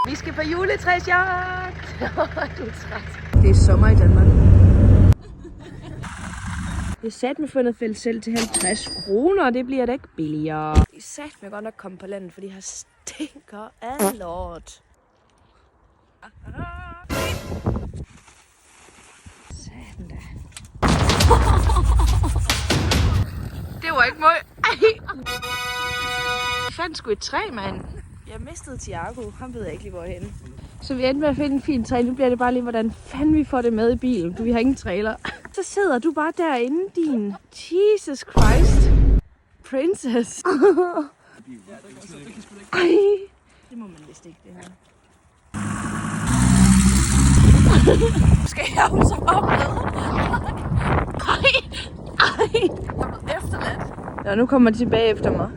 Vi skal på juletræsjagt. Du er træt. Det er sommer i Danmark. Jeg satte mig fundet fælles selv til 50 kroner, og det bliver da ikke billigere. Jeg satte mig godt nok komme på landet, fordi her stinker af lort. Sådan da. Det var ikke mig. Jeg fandt sgu et træ, mand. Jeg mistede Thiago. Han ved jeg ikke lige hvorhenne. Så vi endte med at finde en fin træ. Nu bliver det bare lige, hvordan fanden vi får det med i bilen. Du, vi har ingen trailer. Så sidder du bare derinde, din Jesus Christ princess. Ej. Det må man vist ikke, det her. Skal jeg jo så op med? Ej. Jeg er blevet efterladt. Ja, nu kommer de tilbage efter mig.